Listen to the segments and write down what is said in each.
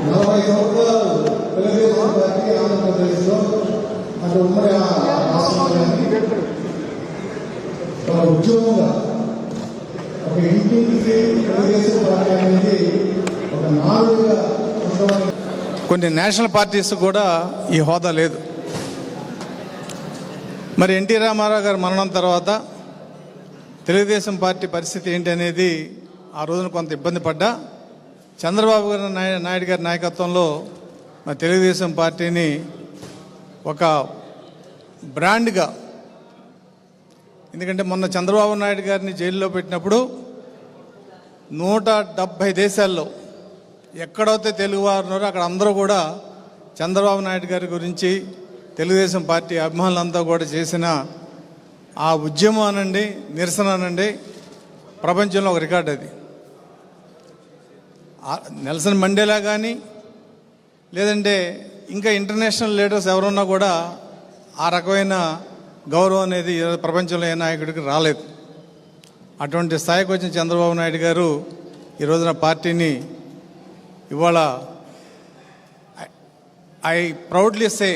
40 సంవత్సరాలు తెలుగుదేశం పార్టీ ఆంధ్రప్రదేశ్లో అటు ఉమ్మడి రాష్ట్రంలోని ఒక ఉద్యోగంగా ఒక ఇంటింటికి తెలుగుదేశం పార్టీ అనేది ఒక నాలుగుగా ఉండడం. కొన్ని నేషనల్ పార్టీస్ కూడా ఈ హోదా లేదు. మరి ఎన్టీ రామారావు గారు మరణం తర్వాత తెలుగుదేశం పార్టీ పరిస్థితి ఏంటి అనేది ఆ రోజున కొంత ఇబ్బంది పడ్డా చంద్రబాబు గారు నాయుడు గారి నాయకత్వంలో మరి తెలుగుదేశం పార్టీని ఒక బ్రాండ్గా, ఎందుకంటే మొన్న చంద్రబాబు నాయుడు గారిని జైల్లో పెట్టినప్పుడు 170 దేశాల్లో ఎక్కడైతే తెలుగు వారు ఉన్నారో అక్కడ అందరూ కూడా చంద్రబాబు నాయుడు గారి గురించి తెలుగుదేశం పార్టీ అభిమానులంతా కూడా చేసిన ఆ ఉద్యమం అనండి, నిరసన అనండి, ప్రపంచంలో ఒక రికార్డు అది. నెల్సన్ మండేలా కానీ లేదంటే ఇంకా ఇంటర్నేషనల్ లీడర్స్ ఎవరున్నా కూడా ఆ రకమైన గౌరవం అనేది ప్రపంచంలో ఏ నాయకుడికి రాలేదు. అటువంటి స్థాయికి వచ్చిన చంద్రబాబు నాయుడు గారు ఈ రోజున పార్టీని ఇవాళ I proudly say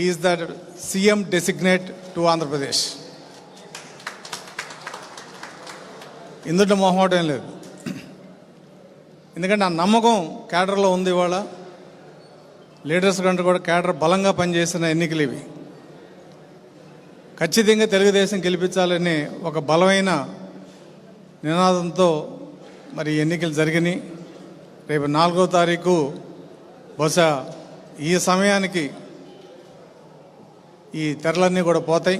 is the CM designate to Andhra Pradesh. ఇందులో మొహమాటం లేదు, ఎందుకంటే ఆ నమ్మకం క్యాడర్లో ఉంది. ఇవాళ లీడర్స్ కంటే కూడా క్యాడర్ బలంగా పనిచేసిన ఎన్నికలు ఇవి. ఖచ్చితంగా తెలుగుదేశం గెలిపించాలని ఒక బలమైన నినాదంతో మరి ఎన్నికలు జరిగినాయి. రేపు 4వ తారీఖు బహుశా ఈ సమయానికి ఈ తెరలన్నీ కూడా పోతాయి.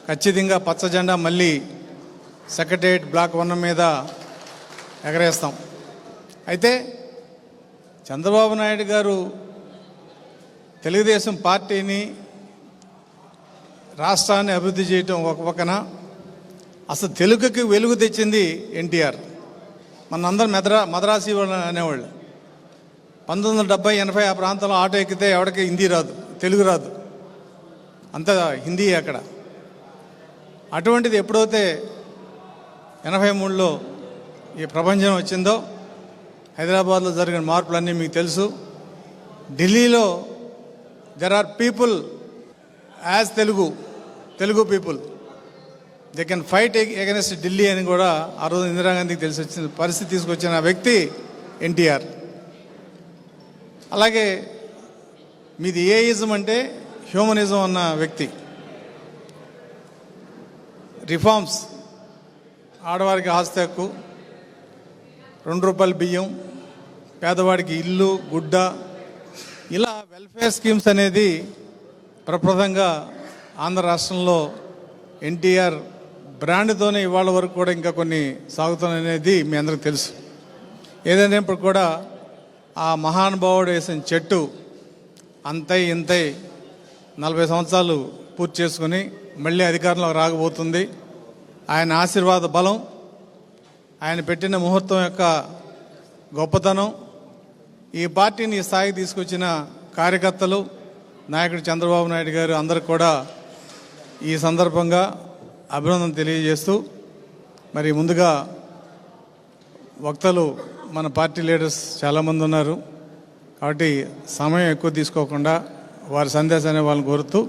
ఖచ్చితంగా పచ్చ జెండా మళ్ళీ సెక్రటేరియట్ బ్లాక్ 1 మీద ఎగరేస్తాం. అయితే చంద్రబాబు నాయుడు గారు తెలుగుదేశం పార్టీని, రాష్ట్రాన్ని అభివృద్ధి చేయటం ఒక పక్కన, అసలు తెలుగుకి వెలుగు తెచ్చింది ఎన్టీఆర్. మనందరం మద్రాసి వాళ్ళు అనేవాళ్ళు. 1970, 80 ఆ ప్రాంతంలో ఆటో ఎక్కితే ఎవరికి హిందీ రాదు, తెలుగు రాదు, అంతా హిందీ అక్కడ. అటువంటిది ఎప్పుడైతే 83లో ఈ ప్రపంచం వచ్చిందో, హైదరాబాద్లో జరిగిన మార్పులన్నీ మీకు తెలుసు. ఢిల్లీలో there are people as Telugu people, they can fight against Delhi అని కూడా ఆ రోజు ఇందిరాగాంధీకి తెలిసి వచ్చిన పరిస్థితి తీసుకొచ్చిన వ్యక్తి ఎన్టీఆర్. అలాగే మీది ఏయిజం అంటే హ్యూమనిజం అన్న వ్యక్తి. రిఫార్మ్స్, ఆడవారికి ఆస్తి హక్కు, 2 రూపాయల బియ్యం, పేదవాడికి ఇల్లు, గుడ్డ, ఇలా వెల్ఫేర్ స్కీమ్స్ అనేది ప్రప్రదంగా ఆంధ్ర రాష్ట్రంలో ఎన్టీఆర్ బ్రాండ్తోనే ఇవాళ వరకు కూడా ఇంకా కొన్ని సాగుతున్నాయనేది మీ అందరికీ తెలుసు. ఏదైనప్పుడు కూడా ఆ మహానుభావుడు వేసిన చెట్టు అంతై ఇంతై 40 సంవత్సరాలు పూర్తి చేసుకుని మళ్ళీ అధికారంలోకి రాకపోతుంది. ఆయన ఆశీర్వాద బలం, ఆయన పెట్టిన ముహూర్తం యొక్క గొప్పతనం, ఈ పార్టీని ఈ స్థాయికి తీసుకొచ్చిన కార్యకర్తలు, నాయకుడు చంద్రబాబు నాయుడు గారు అందరికి కూడా ఈ సందర్భంగా అభినందన తెలియజేస్తూ, మరి ముందుగా వక్తలు మన పార్టీ లీడర్స్ చాలామంది ఉన్నారు కాబట్టి సమయం ఎక్కువ తీసుకోకుండా వారి సందేశాన్ని వాళ్ళని కోరుతూ